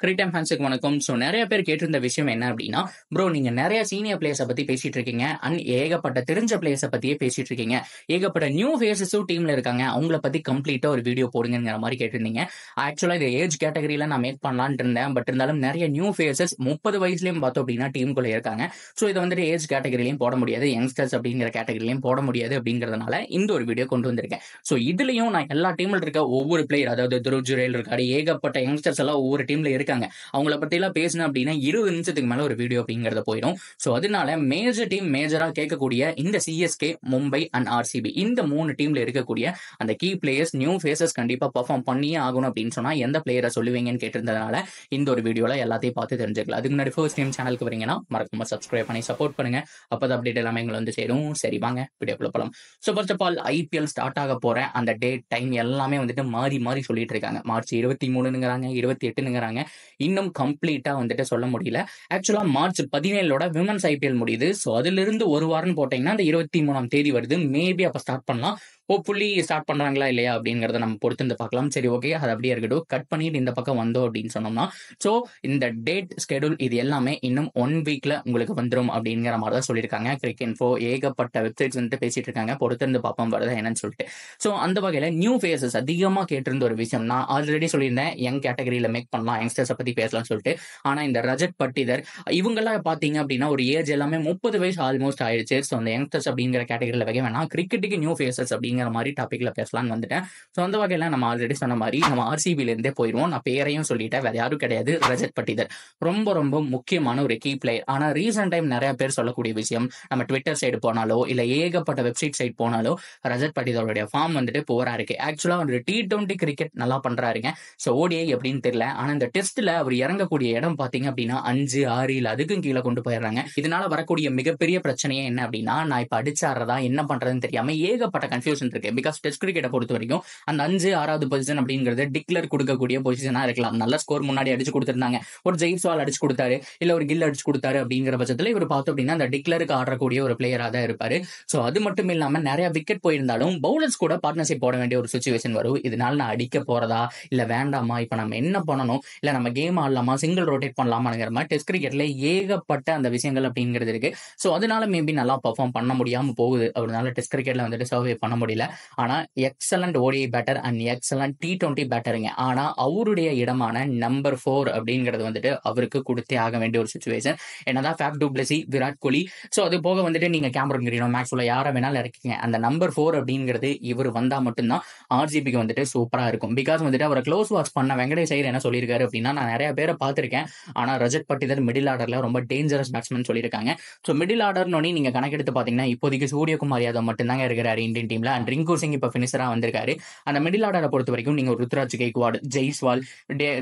Cricket ஃபேன்ஸுக்கு வணக்கம். So நிறைய பேர் கேட்டிருந்த விஷயம் என்ன அப்படின்னா, ப்ரோ நீங்க நிறைய சீனியர் பிளேயர்ஸை பத்தி பேசிட்டு இருக்கீங்க அண்ட் ஏகப்பட்ட தெரிஞ்ச பிளேயர்ஸை பத்தியே பேசிட்டு இருக்கீங்க. ஏகப்பட்ட நியூ ஃபேஸஸும் டீம்ல இருக்காங்க. அவங்கள பத்தி கம்ப்ளீட்டா ஒரு வீடியோ போடுங்கிற மாதிரி கேட்டிருந்தீங்க. ஆக்சுவலா இது ஏஜ் கேட்டகரியில நான் மேக் பண்ணலான்னு இருந்தேன். பட் இருந்தாலும் நிறைய நியூ ஃபேஸஸ் 30 வயசுலயும் பார்த்தோம் அப்படின்னா டீமுக்குள்ள இருக்காங்க. ஸோ இதை வந்துட்டு ஏஜ் கேட்டகரிலையும் போட முடியாது, யங்ஸ்டர்ஸ் அப்படிங்கிற கேட்டகரிலையும் போட முடியாது அப்படிங்கிறதுனால இந்த ஒரு வீடியோ கொண்டு வந்திருக்கேன். ஸோ இதுலயும் நான் எல்லா டீம்ல இருக்க ஒவ்வொரு பிளேயர், அதாவது துருவ் ஜுரேல் இருக்காரு, ஏகப்பட்ட யங்ஸ்டர்ஸ் எல்லாம் ஒவ்வொரு டீம்ல இருக்காங்க. அவங்கள பத்தி எல்லாம் பேசணும் அப்படின்னா 20 நிமிஷத்துக்கு மேல ஒரு வீடியோ அப்படிங்கறத போயிடும். சோ அதனால மேஜர் டீம் மேஜரா கேட்கக்கூடிய இந்த சிஎஸ்கே, மும்பை அண்ட் ஆர்சிபி இந்த 3 டீம்ல இருக்கக்கூடிய அந்த கீ பிளேயர்ஸ், நியூ ஃபேஸஸ் கண்டிப்பா பெர்ஃபார்ம் பண்ணியே ஆகணும் அப்படின்னு சொன்னா எந்த பிளேயரை சொல்லுவீங்கன்னு கேட்டிருந்ததுனால இந்த ஒரு வீடியோல எல்லாத்தையும் பார்த்து தெரிஞ்சுக்கலாம். அதுக்கு முன்னாடி ஃபர்ஸ்ட் டைம் சேனலுக்கு வரீங்கன்னா மறக்காம சப்ஸ்கிரைப் பண்ணி சப்போர்ட் பண்ணுங்க. அப்பதான் அப்டேட் எல்லாமே எங்களை வந்து சேரும். சரி வாங்க வீடியோக்குள்ள போலாம். So first of all IPL start ஆக போற அந்த டேட் டைம் எல்லாமே வந்துட்டு மாறி மாறி சொல்லிட்டு இருக்காங்க. மார்ச் 23ங்கிறாங்க, 28ங்கிறாங்க. இன்னும் கம்ப்ளீட்டா வந்துட்டு சொல்ல முடியல. ஆக்சுவலா மார்ச் 17ஓட விமன்ஸ் ஐபிஎல் முடியுது. ஸோ அதுல இருந்து ஒரு வாரம் போட்டீங்கன்னா அந்த 23ஆம் தேதி வருது. மேபி அப்ப ஸ்டார்ட் பண்ணலாம். ஹோப்ஃபுல்லி ஸ்டார்ட் பண்றாங்களா இல்லையா அப்படிங்கறத நம்ம பொறுத்து வந்து பார்க்கலாம். சரி ஓகே, அது அப்படியே இருக்கட்டும். கட் பண்ணிட்டு இந்த பக்கம் வந்தோம் அப்படின்னு சொன்னோம்னா, ஸோ இந்த டேட் ஸ்கெடியூல் இது எல்லாமே இன்னும் 1 வீக்ல உங்களுக்கு வந்துடும் அப்படிங்கிற மாதிரி தான் சொல்லியிருக்காங்க. கிரிக்கெட் இன்ஃபோ ஏகப்பட்ட வெப்சைட்ஸ் வந்துட்டு பேசிட்டு இருக்காங்க. பொறுத்து வந்து பார்ப்போம் வருதா என்னன்னு சொல்லிட்டு. ஸோ அந்த வகையில நியூ ஃபேஸஸ் அதிகமா கேட்டிருந்த ஒரு விஷயம், நான் ஆல்ரெடி சொல்லியிருந்தேன் யங் கேட்டகரியில மேக் பண்ணலாம், யங்ஸ்டர்ஸை பத்தி பேசலாம்னு சொல்லிட்டு. ஆனா இந்த ரஜத் பட்டிதர் இவங்கெல்லாம் பாத்தீங்க அப்படின்னா ஒரு ஏஜ் எல்லாமே 30 வயசு ஆல்மோஸ்ட் ஆயிடுச்சு. ஸோ அந்த யங்ஸ்டர்ஸ் அப்படிங்கிற கேட்டகரியில வைக்க வேணாம், கிரிக்கெட்டுக்கு நியூ ஃபேஸஸ் அப்படிங்கிற மாதிரி டாபிக்ல பேசலாம்னு வந்துட்டேன். ஸோ அந்த வகையில நம்ம ஆல்ரெடி சொன்ன மாதிரி நம்ம ஆர்சிபில இருந்தே போயிடுவோம். நான் பேரையும் சொல்லிட்டேன், வேற யாரும் கிடையாது, ரஜத் பட்டிதர். ரொம்ப ரொம்ப முக்கியமான ஒரு கீ பிளேயர். ஆனா ரீசெண்ட் டைம் நிறைய பேர் சொல்லக்கூடிய விஷயம், நம்ம ட்விட்டர் சைடு போனாலோ இல்ல ஏகப்பட்ட வெப்சைட் சைட் போனாலோ ரஜத் பட்டிதருடைய ஃபார்ம் வந்துட்டு போரா இருக்கு. ஆக்சுவலா ஒரு T20 கிரிக்கெட் நல்லா பண்றாருங்க. ஸோ ஓடிஐ எப்படின்னு தெரியல. ஆனா இந்த டெஸ்ட்ல அவர் இறங்கக்கூடிய இடம் பாத்தீங்க அப்படின்னா 5, 6 இல்ல அதுக்கும் கீழே கொண்டு போயிடுறாங்க. இதனால வரக்கூடிய மிகப்பெரிய பிரச்சனையே என்ன அப்படின்னா, நான் இப்ப அடிச்சாடுறதா என்ன பண்றதுன்னு தெரியாம ஏகப்பட்ட கன்ஃபியூஷன் இருக்கு. பிகாஸ் டெஸ்ட் கிரிக்கெட்டை பொறுத்த வரைக்கும் அந்த 5, 6வது பொசிஷன் அப்படிங்கிறது டிக்ளேர் கொடுக்கக்கூடிய பொசிஷனா இருக்கலாம். நல்ல ஸ்கோர் முன்னாடி அடிச்சு கொடுத்திருந்தாங்க, ஒரு ஜெய்ஸ்வால் அடிச்சு கொடுத்தாரு, இல்ல ஒரு கில் அடிச்சு கொடுத்தாரு அப்படிங்கிற பட்சத்துல இவர் பார்த்தோம் அப்படின்னா அந்த டிக்ளருக்கு ஆடக்கூடிய ஒரு பிளேயரா தான் இருப்பாரு. சோ அது மட்டும் இல்லாம நிறைய விக்கெட் போயிருந்தாலும் பவுலர்ஸ் கூட பார்ட்னர்ஷிப் போட வேண்டிய ஒரு சுச்சுவேஷன் வரும். இதனால நான் அடிக்க போறதா இல்ல வேண்டாமா, இப்ப நம்ம என்ன பண்ணணும், இல்ல நம்ம கேம் ஆடலாமா, சிங்கிள் ரொட்டேட் பண்ணலாமாங்கிற மாதிரி டெஸ்ட் கிரிக்கெட்ல ஏகப்பட்ட அந்த விஷயங்கள் அப்படிங்கிறது இருக்கு. சோ அதனால மேபி நல்லா பெர்ஃபார்ம் பண்ண முடியாம போகுது. அதனால டெஸ்ட் கிரிக்கெட்ல வந்துட்டு சர்வே பண்ண முடியல. ஆனா excellent ODI batter and excellent T20 பேட்டருங்க. ஆனா அவருடைய இடமான நம்பர் 4 அப்படிங்கிறது வந்துட்டு அவருக்கு கொடுத்தே ஆக வேண்டிய ஒரு சுச்சுவேஷன். என்னதான் ஃபேப் டு பிளஸி, விராட் கோலி, சோ அது போக வந்துட்டு நீங்க கேமரன் கிரீனோ, மேக்ஸ்வெல் யாரை வேணாலும் இறக்கிங்க, அந்த நம்பர் 4 அப்படிங்கிறது இவர் வந்தா மட்டும்தான் ஆர்சிபிக்கு வந்துட்டு சூப்பரா இருக்கும். பிகாஸ் வந்துட்டு அவரை க்ளோஸ் வாட்ச் பண்ண வெங்கடேஷ் ஐயர் என்ன சொல்லியிருக்காரு அப்படின்னா, நான் நிறைய பேரை பார்த்திருக்கேன், ஆனா ரஜத் பட்டிதர் மிடில் ஆர்டர்ல ரொம்ப டேஞ்சரஸ் பேட்ஸ்மேன் சொல்லியிருக்காங்க. சோ மிடில் ஆர்டர்னு நீங்க கணக்கெடுத்து பாத்தீங்கன்னா இப்போதைக்கு சூரியகுமார் யாதவ் மட்டும்தாங்க இருக்கிறாரு இந்தியன் டீம்ல. அண்ட் ரிங்கு சிங் இப்ப பினிஷரா வந்திருக்காரு. அந்த மிடில் ஆர்டரை பொறுத்த வரைக்கும் நீங்க ருத்ராஜ் கெய்க்வாட், ஜெய்ஸ்வால்,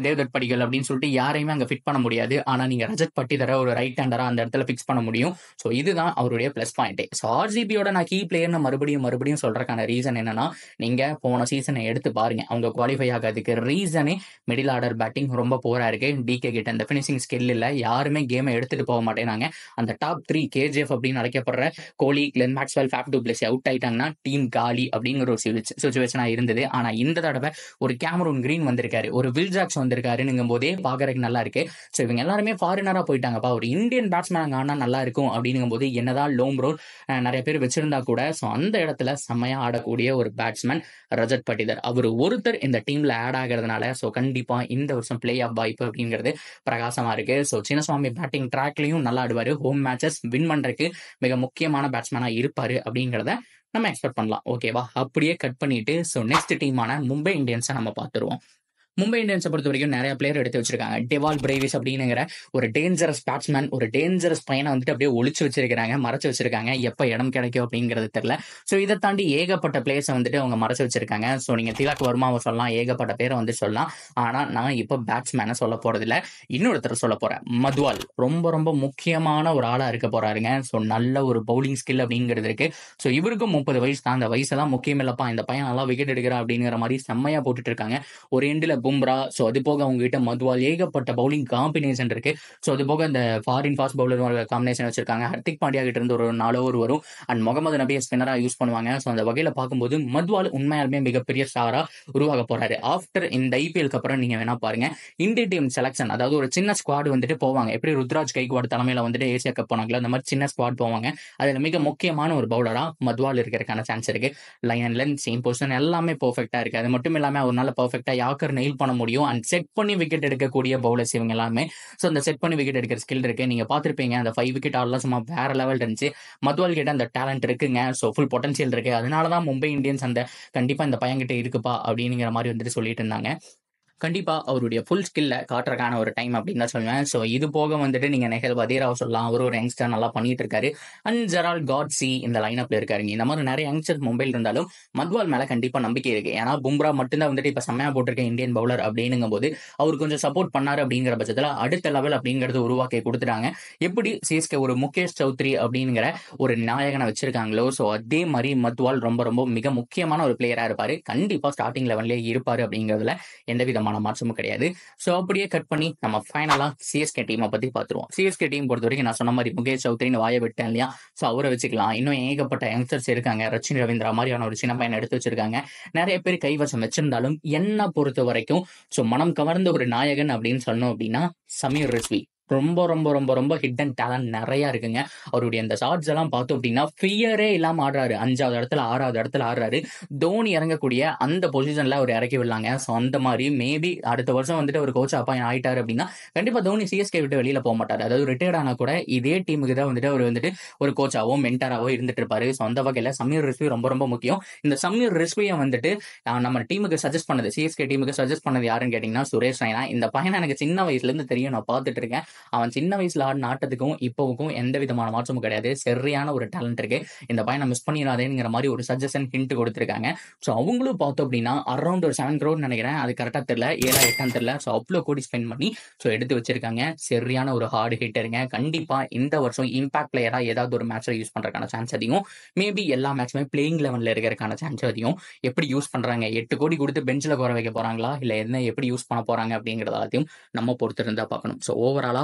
தேவ்தத் படிகல் அப்படின்னு சொல்லிட்டு யாரையுமே அங்க ஃபிட் பண்ண முடியாது. ஆனா நீங்க ரஜத் பட்டிதரை ஒரு ரைட் ஹேண்டரா அந்த இடத்துல பிக்ஸ் பண்ண முடியும். சோ இதுதான் அவருடைய பிளஸ் பாயிண்ட். சோ ஆர்சிபியோட நான் கீ பிளேயர்னு மறுபடியும் சொல்றதுக்கான ரீசன் என்னன்னா, நீங்க போன சீசனை எடுத்து பாருங்க, அவங்க குவாலிஃபை ஆகாதுக்கு ரீசனே மிடில் ஆர்டர் பேட்டிங் ரொம்ப போரா இருக்கு. டிகே கிட்ட அந்த பினிஷிங் ஸ்கில் இல்ல, யாருமே கேமை எடுத்துட்டு போக மாட்டேனாங்க. அந்த டாப் 3 கேஜிஎஃப் அப்படின்னு அழைக்கப்படுற Kohli, Glenn Maxwell, Faf du Plessis ஆயிட்டாங்கன்னா டீம் காலி அப்படிங்கிற ஒரு சுச்சுவேஷனா இருந்தது. ஆனா இந்த தடவை ஒரு கேமரூன் கிரீன் வந்திருக்காரு, ஒரு வில் ஜாக்ஸ் வந்திருக்காருங்கும் போதே பாக்குறதுக்கு நல்லா இருக்கு. சோ இவங்க எல்லாருமே ஃபாரினரா போயிட்டாங்கப்பா, ஒரு இந்தியன் பேட்ஸ்மேன் ஆனா நல்லா இருக்கும் அப்படிங்கும் போது என்னதான் லோம் ரோல் நிறைய பேர் வச்சிருந்தா கூட சோ அந்த இடத்துல செம்மையா ஆடக்கூடிய ஒரு பேட்ஸ்மேன் ரஜத் பட்டிதர். அவர் ஒருத்தர் இந்த டீம்ல ஆட் ஆகிறதுனால சோ கண்டிப்பா இந்த வருஷம் பிளே ஆஃப் வாய்ப்பு அப்படிங்கிறது பிரகாசமா இருக்கு. சோ சின்னசுவாமி பேட்டிங் ட்ராக்லயும் நல்லா ஆடுவாரு, ஹோம் மேட்சஸ் வின் பண்றதுக்கு மிக முக்கியமான பேட்ஸ்மேனா இருப்பாரு அப்படிங்கிறத நம்ம எக்ஸ்பெக்ட் பண்ணலாம். ஓகேவா? அப்படியே கட் பண்ணிட்டு சோ நெக்ஸ்ட் டீமான மும்பை இந்தியன்ஸை நம்ம பார்த்துருவோம். மும்பை இந்தியன்ஸை பொறுத்த வரைக்கும் நிறைய பிளேயர் எடுத்து வச்சிருக்காங்க. டெவால் பிரேவிஸ் அப்படிங்கிற ஒரு டேஞ்சரஸ் பேட்ஸ்மேன், ஒரு டேஞ்சரஸ் பையனை வந்துட்டு அப்படியே ஒளிச்சு வச்சிருக்காங்க, மறைச்சு வச்சிருக்காங்க. எப்ப இடம் கிடைக்கும் அப்படிங்கிறது தெரியல. சோ இதை தாண்டி ஏகப்பட்ட பிளேயர்ஸை வந்துட்டு அவங்க மறைச்சு வச்சிருக்காங்க. சோ நீங்க திலக் வர்மாவை சொல்லலாம், ஏகப்பட்ட பேரை வந்து சொல்லலாம். ஆனா நான் இப்ப பேட்ஸ்மேனை சொல்ல போறது இல்ல, இன்னொருத்தர் சொல்ல போறேன். மத்வால் ரொம்ப ரொம்ப முக்கியமான ஒரு ஆளா இருக்க போறாருங்க. சோ நல்ல ஒரு பவுலிங் ஸ்கில் அப்படிங்கிறது இருக்கு. சோ இவருக்கும் 30 வயசு தான். அந்த வயசெல்லாம் முக்கியம் இல்லப்பா, இந்த பையன் நல்லா விக்கெட் எடுக்கிறா அப்படிங்கிற மாதிரி செம்மையா போட்டுட்டு இருக்காங்க. ஒரு எண்டில் பும்ரா, ஸோ அது போக அவங்ககிட்ட மதுவால் ஏகப்பட்ட பவுலிங் காம்பினேஷன் இருக்கு. ஸோ அது போக இந்த ஃபாரின் ஃபாஸ்ட் பவுலர் காம்பினேஷன் வச்சிருக்காங்க. ஹர்திக் பாண்டியா கிட்ட இருந்து ஒரு 4 ஓவர் வரும். அண்ட் முகமது நபியை ஸ்பின்னரா யூஸ் பண்ணுவாங்க. ஸோ அந்த வகையில பார்க்கும்போது மதுவால் உண்மையாலுமே மிகப்பெரிய ஸ்டாரா உருவாக போறாரு. ஆஃப்டர் இந்த ஐபிஎல்க்கு அப்புறம் நீங்க வேணா பாருங்க, இந்திய டீம் செலக்ஷன், அதாவது ஒரு சின்ன ஸ்குவாட் வந்துட்டு போவாங்க. எப்படி ருத்ராஜ் கைக்வாட் தலைமையில வந்துட்டு ஏசியா கப் போனாங்களோ அந்த மாதிரி சின்ன ஸ்குவாட் போவாங்க. அதுல மிக முக்கியமான ஒரு பவுலரா மதுவால் இருக்கிறதுக்கான சான்ஸ் இருக்கு. Line and length, same position எல்லாமே பெர்ஃபெக்ட்டா இருக்கு. அது மட்டும் இல்லாம அவரால பெர்ஃபெக்ட்டா யாக்கர் நெயில் பண்ண முடியும். அண்ட் செட் பண்ணி விக்கெட் எடுக்கக்கூடிய பவுலர்ஸ் இவங்க எல்லாமே. ஸோ அந்த செட் பண்ணி விக்கெட் எடுக்கிற ஸ்கில் இருக்கு. நீங்க பார்த்திருப்பீங்க, அந்த 5 விக்கெட் ஆடலாம் சும்மா வேற லெவல் இருந்துச்சு. மதுவால் கிட்ட அந்த டேலண்ட் இருக்குங்க. ஸோ ஃபுல் பொட்டன்ஷியல் இருக்கு. அதனால தான் மும்பை இந்தியன்ஸ் அந்த கண்டிப்பா இந்த பையன்கிட்ட இருக்குப்பா அப்படிங்கிற மாதிரி வந்துட்டு சொல்லிட்டு இருந்தாங்க. கண்டிப்பா அவருடைய ஃபுல் ஸ்கில்ல காட்டுறதுக்கான ஒரு டைம் அப்படின்னு தான் சொல்லுவேன். ஸோ இது போக வந்துட்டு நீங்க நெஹல் வதீராவை சொல்லலாம். அவரு ஒரு யங்ஸ்டர் நல்லா பண்ணிட்டு இருக்காரு. அண்ட் ஜெரால் காட்ஸி இந்த லைனப்ல இருக்காருங்க. இந்த மாதிரி நிறைய யங்ஸ்டர் மும்பையில் இருந்தாலும் மத்வால் மேல கண்டிப்பா நம்பிக்கை இருக்கு. ஏன்னா பும்ரா மட்டும்தான் வந்துட்டு இப்ப செம்மையா போட்டிருக்க இந்தியன் பவுலர் அப்படின்னும் போது அவர் கொஞ்சம் சப்போர்ட் பண்ணாரு அப்படிங்கிற பட்சத்துல அடுத்த லெவல் அப்படிங்கறது உருவாக்கி கொடுத்துட்டாங்க. எப்படி சிஎஸ்கே ஒரு முகேஷ் சௌத்ரி அப்படிங்கிற ஒரு நாயகனை வச்சிருக்காங்களோ, ஸோ அதே மாதிரி மத்வால் ரொம்ப ரொம்ப மிக முக்கியமான ஒரு பிளேயரா இருப்பாரு. கண்டிப்பா ஸ்டார்டிங் லெவன்லேயே இருப்பாரு அப்படிங்கிறதுல எந்த விதமான மாற்றமும் கிடையாது. ஸோ அப்படியே கட் பண்ணி நம்ம ஃபைனலா சிஎஸ்கே டீமை பத்தி பார்த்துருவோம். சிஎஸ்கே டீம் பொறுத்த வரைக்கும் நான் சொன்ன மாதிரி முகேஷ் சௌத்ரின்னு வாய விட்டேன் இல்லையா, ஸோ அவரை வச்சுக்கலாம். இன்னும் ஏகப்பட்ட யங்ஸ்டர்ஸ் இருக்காங்க. ரச்சின் ரவீந்திரா மாதிரியான ஒரு சின்ன பையனை எடுத்து வச்சிருக்காங்க. நிறைய பேர் கைவசம் வச்சிருந்தாலும் என்ன பொறுத்த வரைக்கும் ஸோ மனம் கவர்ந்த ஒரு நாயகன் அப்படின்னு சொன்னோம் அப்படின்னா சமீர் ரிஸ்வி. ரொம்ப ரொம்ப ரொம்ப ரொம்ப ஹிட் அண்ட் டேலண்ட் நிறைய இருக்குங்க. அவருடைய அந்த ஷாட்ஸ் எல்லாம் பார்த்தோம் அப்படின்னா ஃபியரே இல்லாம ஆடுறாரு. 5வது இடத்துல 6வது இடத்துல ஆடுறாரு. தோனி இறங்கக்கூடிய அந்த பொசிஷன்ல அவர் இறக்கி விடலாங்க. ஸோ அந்த மாதிரி மேபி அடுத்த வருஷம் வந்துட்டு ஒரு கோச் அப்பாயின் ஆயிட்டாரு அப்படின்னா கண்டிப்பா தோனி சிஎஸ்கே விட்டு வெளியில போக மாட்டாரு. அதாவது ரிட்டையர்ட் ஆனா கூட இதே டீமுக்கு தான் வந்துட்டு அவர் வந்துட்டு ஒரு கோச்சாவோ மென்டராவோ இருந்துட்டு இருப்பாரு. ஸோ அந்த வகையில சமீர் ரிஸ்வி ரொம்ப ரொம்ப முக்கியம். இந்த சமீர் ரிஸ்வியை வந்துட்டு நம்ம டீமுக்கு சஜஸ்ட் பண்ணது, சிஎஸ்கே டீமுக்கு சஜஸ்ட் பண்ணது யாருன்னு கேட்டீங்கன்னா சுரேஷ் ரெய்னா. இந்த பையனை எனக்கு சின்ன வயசுல இருந்து தெரியும், நான் பார்த்துட்டு இருக்கேன். அவன் சின்ன வயசுல ஆடின ஆட்டத்துக்கும் இப்போவுக்கும் எந்த விதமான மாற்றமும் கிடையாது. சரியான ஒரு டேலண்ட் இருக்கு. இந்த பையனை மிஸ் பண்ணிடாதேங்கிற மாதிரி ஒரு சஜஷன் ஹிண்ட் கொடுத்துருக்காங்க. ஸோ அவங்களும் பார்த்தோம் அப்படின்னா அரௌண்ட் ஒரு 7 crore நினைக்கிறேன், அது கரெக்டா தெரியல, 7 8 தெரியல. ஸோ அவ்வளோ கோடி ஸ்பெண்ட் பண்ணி ஸோ எடுத்து வச்சிருக்காங்க. சரியான ஒரு ஹார்டு ஹிட்டருங்க. கண்டிப்பா இந்த வருஷம் இம்பாக்ட் பிளேயரா ஏதாவது ஒரு மேட்ச்ல யூஸ் பண்றதுக்கான சான்ஸ் அதிகம். மேபி எல்லா மேட்சுமே பிளேயிங் லெவல்ல இருக்கிறதுக்கான சான்ஸ் அதிகம். எப்படி யூஸ் பண்றாங்க, 8 கோடி கொடுத்து பெஞ்சில் குறை வைக்க போறாங்களா இல்ல என்ன எப்படி யூஸ் பண்ண போறாங்க அப்படிங்கறது எல்லாத்தையும் நம்ம பொறுத்து இருந்தா பார்க்கணும். ஸோ ஓவராலா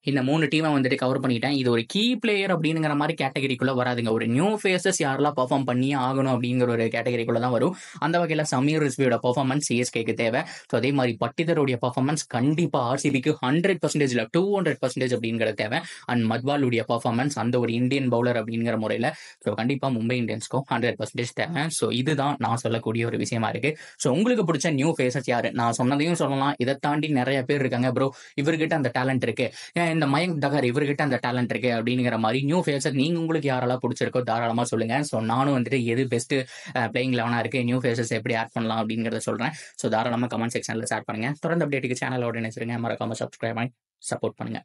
இந்த 3 டீமை வந்துட்டு கவர் பண்ணிட்டேன். இது ஒரு கீ பிளேயர் அப்படிங்கிற மாதிரி கேட்டகரிக்குள்ள வராதுங்க. ஒரு நியூ ஃபேஸஸ் யாரெல்லாம் பெர்ஃபார்ம் பண்ணியே ஆகணும் அப்படிங்கிற ஒரு கேட்டகரிக்குள்ள தான் வரும். அந்த வகையில் சமீர் ரிஸ்வியோட பெர்ஃபார்மன்ஸ் சிஎஸ்கேக்கு தேவை. ஸோ அதே மாதிரி பட்டிதருடைய பெர்ஃபார்மன்ஸ் கண்டிப்பா ஆர்சிபிக்கு 100% 200% அப்படிங்கிறது தேவை. அண்ட் மத்வாலுடைய பெர்ஃபார்மன்ஸ் அந்த ஒரு இந்தியன் பவுலர் அப்படிங்கிற முறையில் ஸோ கண்டிப்பா மும்பை இந்தியன்ஸ்க்கும் 100% தேவை. ஸோ இதுதான் நான் சொல்லக்கூடிய ஒரு விஷயமா இருக்கு. ஸோ உங்களுக்கு பிடிச்ச நியூ ஃபேஸஸ் யாரு? நான் சொன்னதையும் சொல்லலாம், இதை தாண்டி நிறைய பேர் இருக்காங்க. ப்ரோ இவர்கிட்ட அந்த டேலண்ட் இருக்கு, இந்த மயங்க் தகர் இவர்கிட்ட அந்த டேலண்ட் இருக்கு அப்படிங்கிற மாதிரி நியூ ஃபேஸஸ் நீங்க உங்களுக்கு யாரெல்லாம் பிடிச்சிருக்கோ தாராளமா சொல்லுங்க. ஸோ நானும் வந்துட்டு எது பெஸ்ட் பிளேயிங் லெவனா இருக்கு, நியூ ஃபேஸஸ் எப்படி ஆட் பண்ணலாம் அப்படிங்கறத சொல்றேன். ஸோ தாராளமா கமெண்ட் செக்ஷன்ல ஷேர் பண்ணுங்க. தொடர்ந்து அப்டேட்டுக்கு சேனலோட நினைச்சிருங்க. மறக்காம சப்ஸ்கிரைப் பண்ணி சப்போர்ட் பண்ணுங்க.